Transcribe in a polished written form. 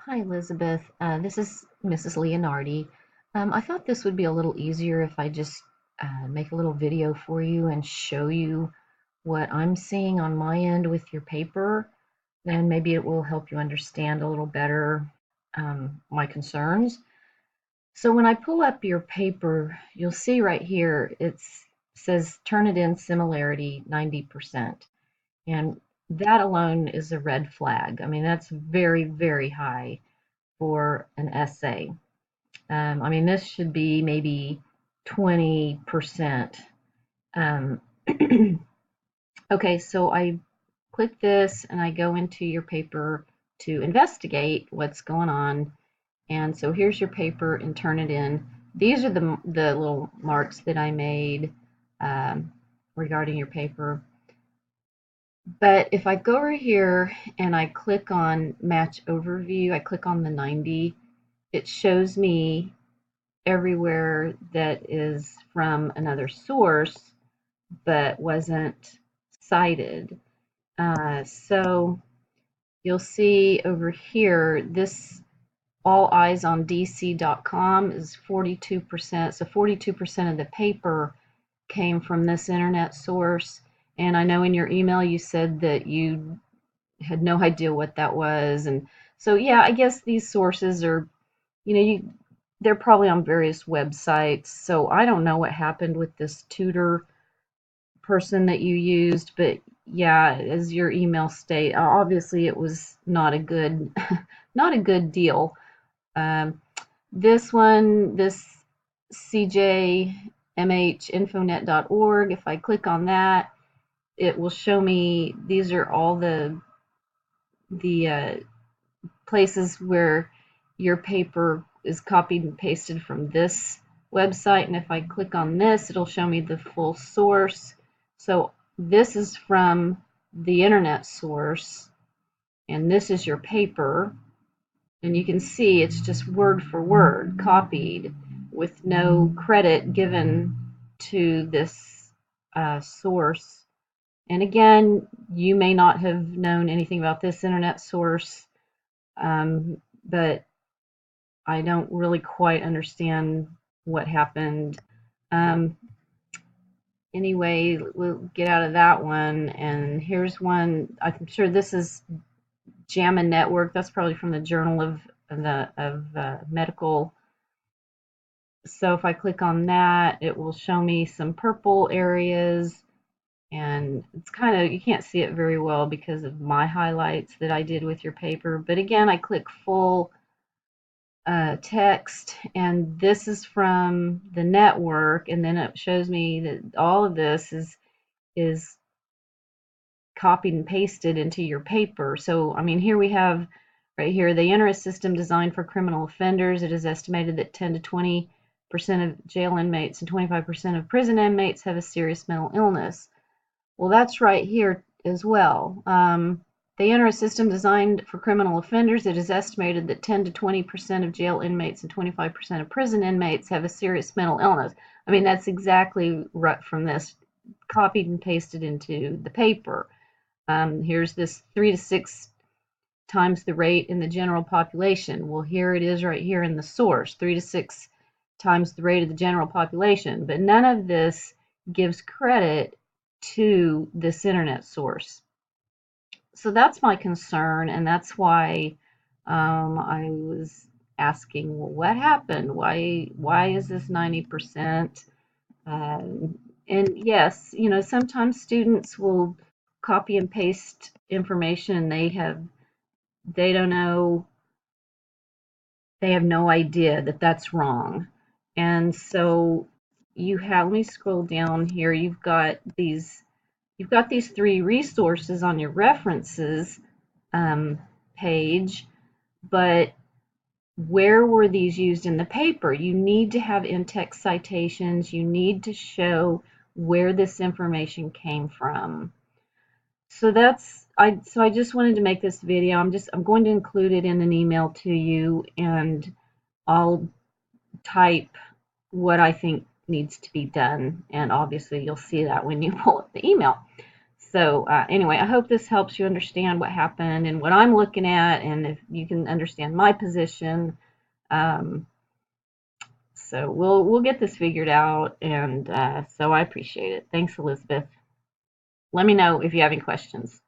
Hi, Elizabeth. This is Mrs. Leonardi. I thought this would be a little easier if I just make a little video for you and show you what I'm seeing on my end with your paper. Then maybe it will help you understand a little better my concerns. So when I pull up your paper, you'll see right here it says Turnitin similarity 90%. And that alone is a red flag. I mean, that's very, very high for an essay. I mean, this should be maybe 20%. Um, okay, so I click this and I go into your paper to investigate what's going on. And so here's your paper and Turnitin. These are the little marks that I made regarding your paper. But if I go over here and I click on match overview, I click on the 90, it shows me everywhere that is from another source but wasn't cited. So you'll see over here, this alleyesondc.com is 42%. So 42% of the paper came from this internet source. And I know in your email you said that you had no idea what that was. And so, yeah, I guess these sources are, they're probably on various websites. So I don't know what happened with this tutor person that you used, but yeah, as your email state, obviously it was not a good, not a good deal. Um, this one, this cjmhinfonet.org, if I click on that, it will show me these are all the places where your paper is copied and pasted from this website. And if I click on this, it'll show me the full source. So this is from the internet source, and this is your paper. And you can see it's just word for word copied with no credit given to this source. And again, you may not have known anything about this internet source, but I don't really quite understand what happened. Um, anyway, we'll get out of that one. And here's one. I'm sure this is JAMA Network. That's probably from the Journal of Medical. So if I click on that, it will show me some purple areas. And it's kind of, you can't see it very well because of my highlights that I did with your paper. But again, I click full text, and this is from the network, and then it shows me that all of this is copied and pasted into your paper. So I mean, here we have right here, they enter a system designed for criminal offenders. It is estimated that 10 to 20% of jail inmates and 25% of prison inmates have a serious mental illness. Well, that's right here as well. They enter a system designed for criminal offenders. It is estimated that 10 to 20% of jail inmates and 25% of prison inmates have a serious mental illness. I mean, that's exactly right from this, copied and pasted into the paper. Here's this 3 to 6 times the rate in the general population. Well, here it is right here in the source, 3 to 6 times the rate of the general population. But none of this gives credit to this internet source. So that's my concern, and that's why I was asking, well, what happened? Why is this 90%? And yes, sometimes students will copy and paste information, and they don't know, they have no idea that that's wrong. And so let me scroll down here. You've got these three resources on your references page, but where were these used in the paper? You need to have in-text citations. You need to show where this information came from. So I just wanted to make this video. I'm going to include it in an email to you, and I'll type what I think needs to be done, and obviously you'll see that when you pull up the email. So anyway, I hope this helps you understand what happened and what I'm looking at, and if you can understand my position. Um, so we'll get this figured out, and so I appreciate it. Thanks, Elizabeth. Let me know if you have any questions.